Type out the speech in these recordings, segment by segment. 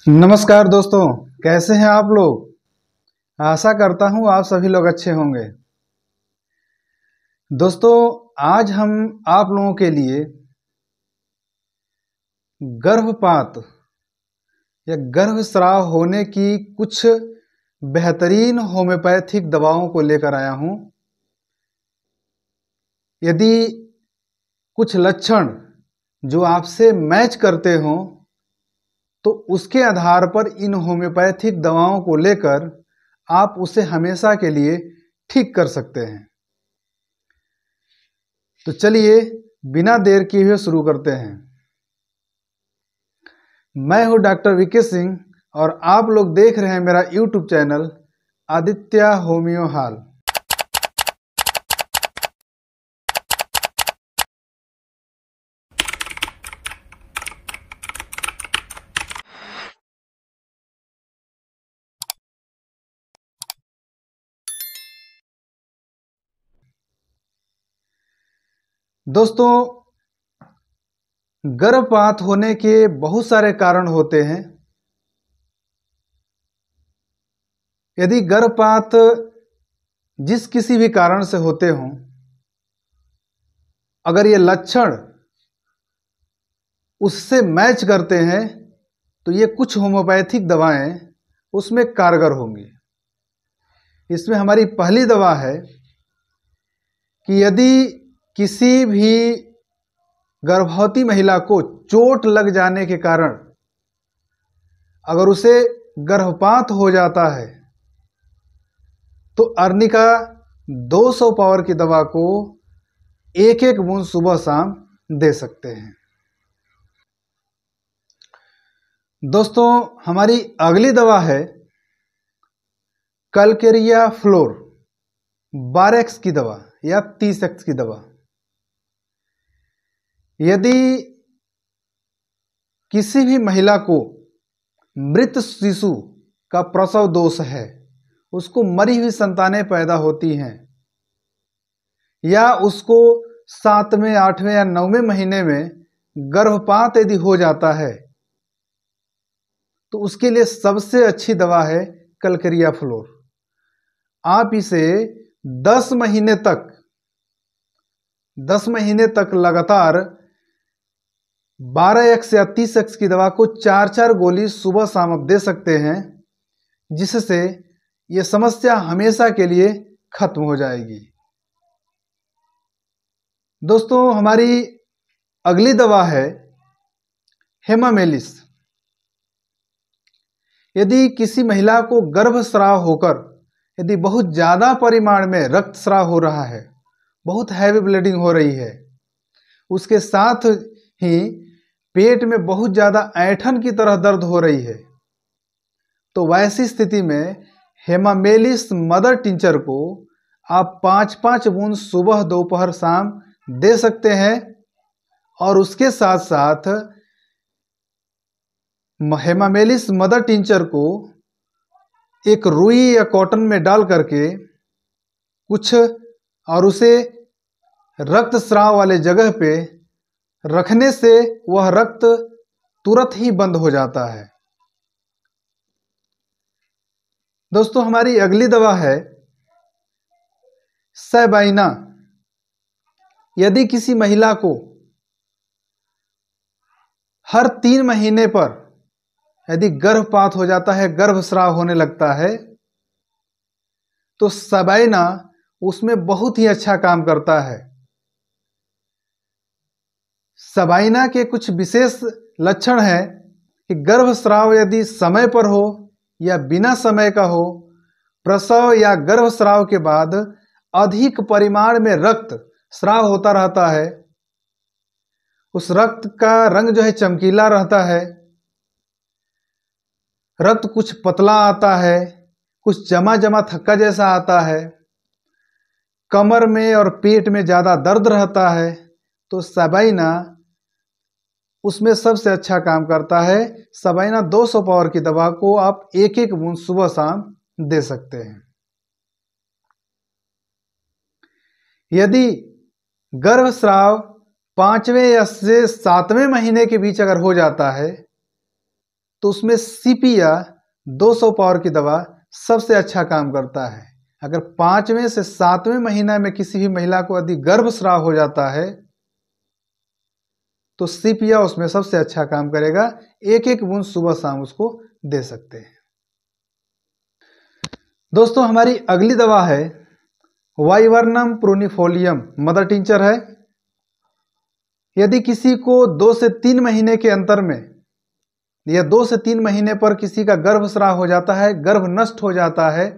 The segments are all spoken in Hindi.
नमस्कार दोस्तों, कैसे हैं आप लोग। आशा करता हूं आप सभी लोग अच्छे होंगे। दोस्तों, आज हम आप लोगों के लिए गर्भपात या गर्भस्राव होने की कुछ बेहतरीन होम्योपैथिक दवाओं को लेकर आया हूं। यदि कुछ लक्षण जो आपसे मैच करते हों तो उसके आधार पर इन होम्योपैथिक दवाओं को लेकर आप उसे हमेशा के लिए ठीक कर सकते हैं। तो चलिए बिना देर किए हुए शुरू करते हैं। मैं हूं डॉक्टर वीके सिंह और आप लोग देख रहे हैं मेरा यूट्यूब चैनल आदित्य होम्यो हाल। दोस्तों, गर्भपात होने के बहुत सारे कारण होते हैं। यदि गर्भपात जिस किसी भी कारण से होते हों, अगर ये लक्षण उससे मैच करते हैं तो ये कुछ होम्योपैथिक दवाएं उसमें कारगर होंगी। इसमें हमारी पहली दवा है कि यदि किसी भी गर्भवती महिला को चोट लग जाने के कारण अगर उसे गर्भपात हो जाता है तो अर्निका 200 पावर की दवा को एक एक बूंद सुबह शाम दे सकते हैं। दोस्तों, हमारी अगली दवा है कैलकेरिया फ्लोर 12x की दवा या 30x की दवा। यदि किसी भी महिला को मृत शिशु का प्रसव दोष है, उसको मरी हुई संतानें पैदा होती हैं, या उसको 7वें 8वें या 9वें महीने में गर्भपात यदि हो जाता है तो उसके लिए सबसे अच्छी दवा है कैलकेरिया फ्लोर। आप इसे 10 महीने तक लगातार 12x या 30x की दवा को 4-4 गोली सुबह शाम आप दे सकते हैं, जिससे ये समस्या हमेशा के लिए खत्म हो जाएगी। दोस्तों, हमारी अगली दवा है हेमामेलिस। यदि किसी महिला को गर्भस्राव होकर यदि बहुत ज़्यादा परिमाण में रक्तस्राव हो रहा है, बहुत हैवी ब्लीडिंग हो रही है, उसके साथ ही पेट में बहुत ज़्यादा ऐंठन की तरह दर्द हो रही है, तो वैसी स्थिति में हेमामेलिस मदर टिंचर को आप 5-5 बूंद सुबह दोपहर शाम दे सकते हैं। और उसके साथ साथ हेमामेलिस मदर टिंचर को एक रुई या कॉटन में डाल करके कुछ और उसे रक्तस्राव वाले जगह पे रखने से वह रक्त तुरंत ही बंद हो जाता है। दोस्तों, हमारी अगली दवा है सैबाइना। यदि किसी महिला को हर 3 महीने पर यदि गर्भपात हो जाता है, गर्भस्राव होने लगता है, तो सैबाइना उसमें बहुत ही अच्छा काम करता है। सैबाइना के कुछ विशेष लक्षण हैं कि गर्भस्राव यदि समय पर हो या बिना समय का हो, प्रसव या गर्भस्राव के बाद अधिक परिमाण में रक्त स्राव होता रहता है, उस रक्त का रंग जो है चमकीला रहता है, रक्त कुछ पतला आता है, कुछ जमा जमा थक्का जैसा आता है, कमर में और पेट में ज़्यादा दर्द रहता है, तो सैबाइना उसमें सबसे अच्छा काम करता है। सैबाइना 200 पावर की दवा को आप एक एक बूंद सुबह शाम दे सकते हैं। यदि गर्भस्राव 5वें या से 7वें महीने के बीच अगर हो जाता है तो उसमें सीपिया 200 पावर की दवा सबसे अच्छा काम करता है। अगर 5वें से 7वें महीना में किसी भी महिला को यदि गर्भस्राव हो जाता है तो सीपिया उसमें सबसे अच्छा काम करेगा। एक एक बूंद सुबह शाम उसको दे सकते हैं। दोस्तों हमारी अगली दवा है वाइवर्नम प्रूनिफोलियम, मदर टिंचर है। यदि किसी को 2 से 3 महीने के अंतर में या 2 से 3 महीने पर किसी का गर्भस्राव हो जाता है, गर्भ नष्ट हो जाता है,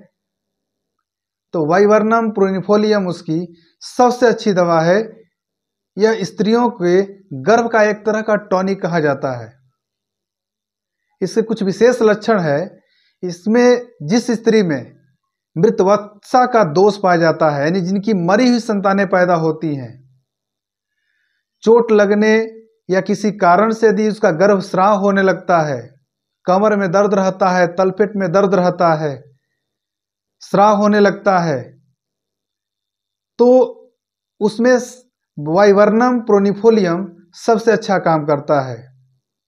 तो वाइवर्नम प्रूनिफोलियम उसकी सबसे अच्छी दवा है। यह स्त्रियों के गर्भ का एक तरह का टॉनिक कहा जाता है। इसके कुछ विशेष लक्षण है। इसमें जिस स्त्री में मृतवत्सा का दोष पाया जाता है, यानी जिनकी मरी हुई संतानें पैदा होती हैं, चोट लगने या किसी कारण से यदि उसका गर्भस्राव होने लगता है, कमर में दर्द रहता है, तलपेट में दर्द रहता है, स्राव होने लगता है, तो उसमें वाइवर्नम प्रूनिफोलियम सबसे अच्छा काम करता है।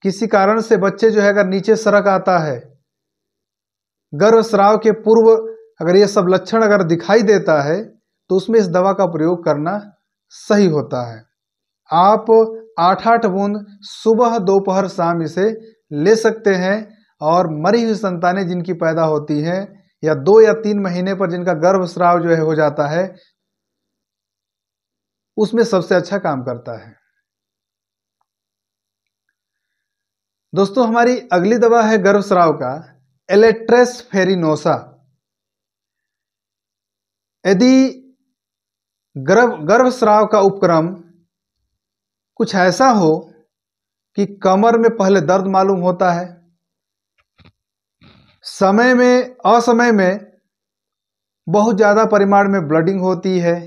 किसी कारण से बच्चे जो है अगर नीचे सरक आता है, गर्भस्राव के पूर्व अगर ये सब लक्षण अगर दिखाई देता है, तो उसमें इस दवा का प्रयोग करना सही होता है। आप 8-8 बूंद सुबह दोपहर शाम इसे ले सकते हैं और मरी हुई संतानें जिनकी पैदा होती हैं या 2 या 3 महीने पर जिनका गर्भस्राव जो है हो जाता है, उसमें सबसे अच्छा काम करता है। दोस्तों हमारी अगली दवा है गर्भस्राव का एलेट्रेस फेरिनोसा। यदि गर्भस्राव का उपक्रम कुछ ऐसा हो कि कमर में पहले दर्द मालूम होता है, समय में असमय में बहुत ज़्यादा परिमाण में ब्लडिंग होती है,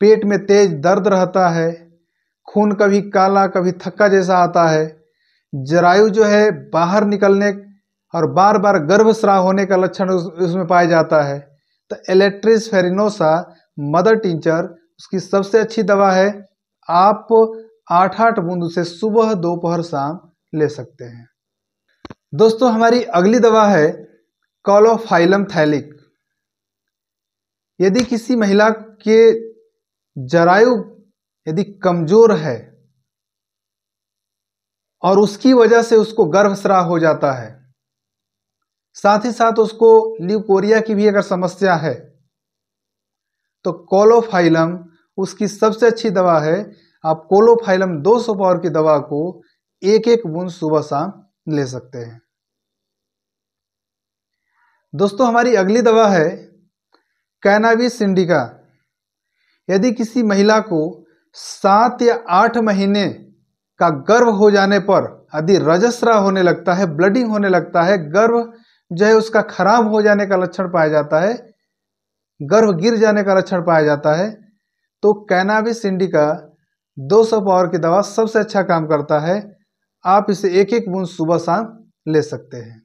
पेट में तेज दर्द रहता है, खून कभी काला कभी थक्का जैसा आता है, जरायु जो है बाहर निकलने और बार बार गर्भस्राव होने का लक्षण उसमें पाया जाता है, तो एलेट्रिस फेरिनोसा मदर टिंचर उसकी सबसे अच्छी दवा है। आप 8-8 बूंद उसे सुबह दोपहर शाम ले सकते हैं। दोस्तों हमारी अगली दवा है कॉलोफाइलम थैलिक। यदि किसी महिला के जरायु यदि कमजोर है और उसकी वजह से उसको गर्भस्राव हो जाता है, साथ ही साथ उसको ल्यूकोरिया की भी अगर समस्या है, तो कॉलोफाइलम उसकी सबसे अच्छी दवा है। आप कॉलोफाइलम 200 पावर की दवा को एक एक बूंद सुबह शाम ले सकते हैं। दोस्तों हमारी अगली दवा है कैनाबिस इंडिका। यदि किसी महिला को 7 या 8 महीने का गर्भ हो जाने पर यदि रजस्राव होने लगता है, ब्लडिंग होने लगता है, गर्भ जो है उसका खराब हो जाने का लक्षण पाया जाता है, गर्भ गिर जाने का लक्षण पाया जाता है, तो कैनाबिस इंडिका 200 पावर की दवा सबसे अच्छा काम करता है। आप इसे एक एक बूंद सुबह शाम ले सकते हैं।